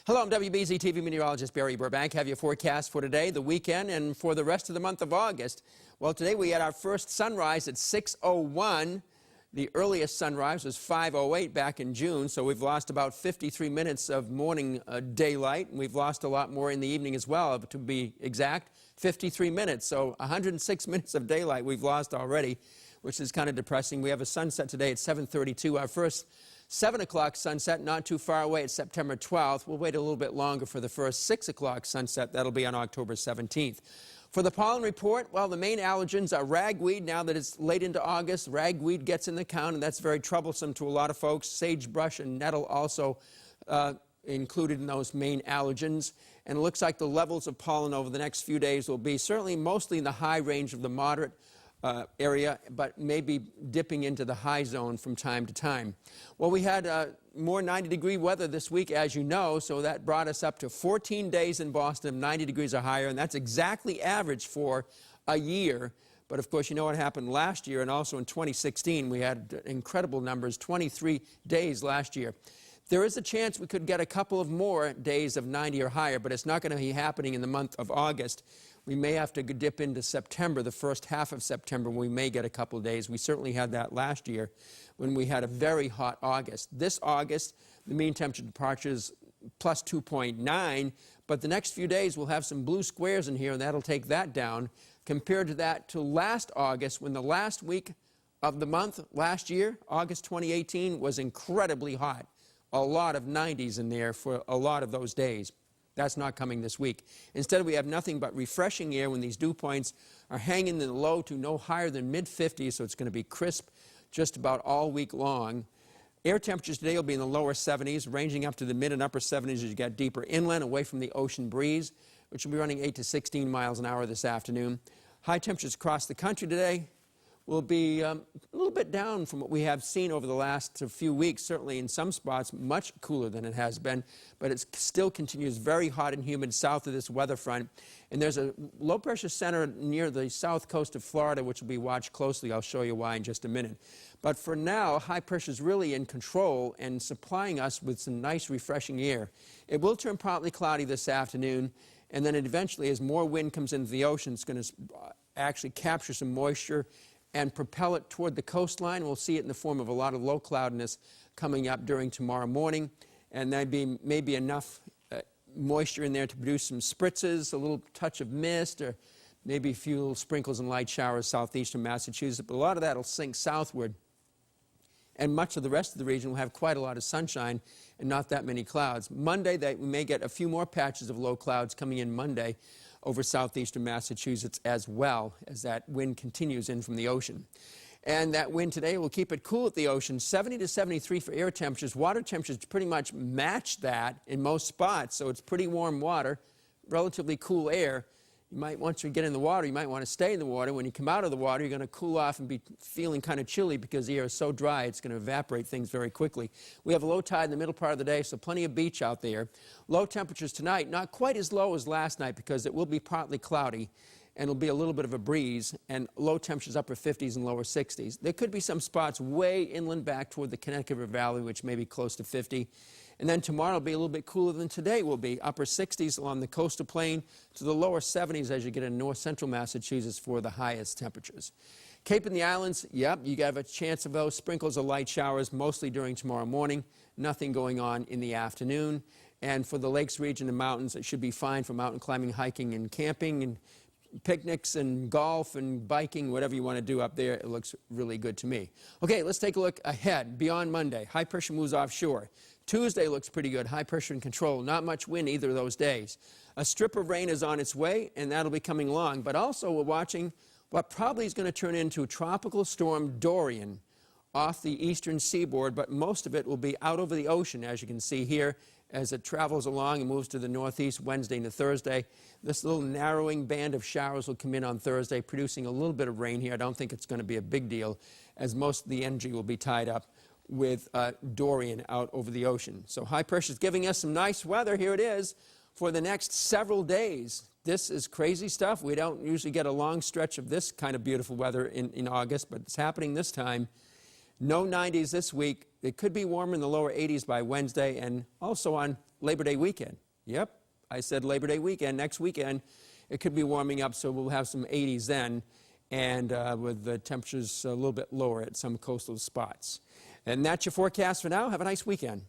Hello, I'm WBZ TV meteorologist Barry Burbank. Have your forecast for today, the weekend, and for the rest of the month of August. Well, today we had our first sunrise at 6:01. The earliest sunrise was 5:08 back in June, so we've lost about 53 minutes of morning daylight, and we've lost a lot more in the evening as well, to be exact, 53 minutes. So 106 minutes of daylight we've lost already, which is kind of depressing. We have a sunset today at 7:32. Our first 7 o'clock sunset, not too far away, it's September 12th. We'll wait a little bit longer for the first 6 o'clock sunset. That'll be on October 17th. For the pollen report, well, the main allergens are ragweed. Now that it's late into August, ragweed gets in the count, and that's very troublesome to a lot of folks. Sagebrush and nettle also included in those main allergens. And it looks like the levels of pollen over the next few days will be certainly mostly in the high range of the moderate area, but maybe dipping into the high zone from time to time. Well, we had more 90-degree weather this week, as you know, so that brought us up to 14 days in Boston of 90 degrees or higher, and that's exactly average for a year. But of course, you know what happened last year, and also in 2016, we had incredible numbers, 23 days last year. There is a chance we could get a couple of more days of 90 or higher, but it's not going to be happening in the month of August. We may have to dip into September, the first half of September, we may get a couple of days. We certainly had that last year when we had a very hot August. This August, the mean temperature departure is plus 2.9, but the next few days we'll have some blue squares in here, and that'll take that down. Compared to that to last August, when the last week of the month last year, August 2018, was incredibly hot. A lot of 90s in there for a lot of those days. That's not coming this week. Instead, we have nothing but refreshing air when these dew points are hanging in the low to no higher than mid-50s, so it's going to be crisp just about all week long. Air temperatures today will be in the lower 70s, ranging up to the mid and upper 70s as you get deeper inland, away from the ocean breeze, which will be running 8 to 16 miles an hour this afternoon. High temperatures across the country today will be a little bit down from what we have seen over the last few weeks, certainly in some spots much cooler than it has been, but it still continues very hot and humid south of this weather front. And there's a low pressure center near the south coast of Florida, which will be watched closely. I'll show you why in just a minute. But for now, high pressure is really in control and supplying us with some nice refreshing air. It will turn partly cloudy this afternoon, and then eventually, as more wind comes into the ocean, it's going to actually capture some moisture and propel it toward the coastline. We'll see it in the form of a lot of low cloudiness coming up during tomorrow morning, and there'd be maybe enough moisture in there to produce some spritzes, a little touch of mist, or maybe a few little sprinkles and light showers southeastern Massachusetts, but a lot of that will sink southward, and much of the rest of the region will have quite a lot of sunshine and not that many clouds. Monday, we may get a few more patches of low clouds coming in Monday over southeastern Massachusetts, as well as that wind continues in from the ocean. And that wind today will keep it cool at the ocean, 70 to 73 for air temperatures. Water temperatures pretty much match that in most spots, so it's pretty warm water, relatively cool air. You might, once you get in the water, you might want to stay in the water. When you come out of the water, you're going to cool off and be feeling kind of chilly because the air is so dry, it's going to evaporate things very quickly. We have a low tide in the middle part of the day, so plenty of beach out there. Low temperatures tonight, not quite as low as last night because it will be partly cloudy, and it'll be a little bit of a breeze, and low temperatures upper 50s and lower 60s. There could be some spots way inland back toward the Connecticut River Valley, which may be close to 50. And then tomorrow will be a little bit cooler than today will be. Upper 60s along the coastal plain to the lower 70s as you get in north central Massachusetts for the highest temperatures. Cape and the Islands, yep, you have a chance of those sprinkles or light showers mostly during tomorrow morning. Nothing going on in the afternoon. And for the lakes region and mountains, it should be fine for mountain climbing, hiking, and camping, and picnics and golf and biking, whatever you want to do up there. It looks really good to me. Okay, let's take a look ahead beyond Monday. High pressure moves offshore. Tuesday looks pretty good, high pressure in control, not much wind either of those days. A strip of rain is on its way, and that'll be coming along, but also we're watching what probably is going to turn into Tropical Storm Dorian off the eastern seaboard, but most of it will be out over the ocean, as you can see here, as it travels along and moves to the northeast Wednesday into Thursday. This little narrowing band of showers will come in on Thursday, producing a little bit of rain here. I don't think it's going to be a big deal, as most of the energy will be tied up with Dorian out over the ocean. So high pressure is giving us some nice weather. Here it is for the next several days. This is crazy stuff. We don't usually get a long stretch of this kind of beautiful weather in August, but it's happening this time. No 90s this week. It could be warmer in the lower 80s by Wednesday, and also on Labor Day weekend. Yep, I said Labor Day weekend. Next weekend, it could be warming up, so we'll have some 80s then, and with the temperatures a little bit lower at some coastal spots. And that's your forecast for now. Have a nice weekend.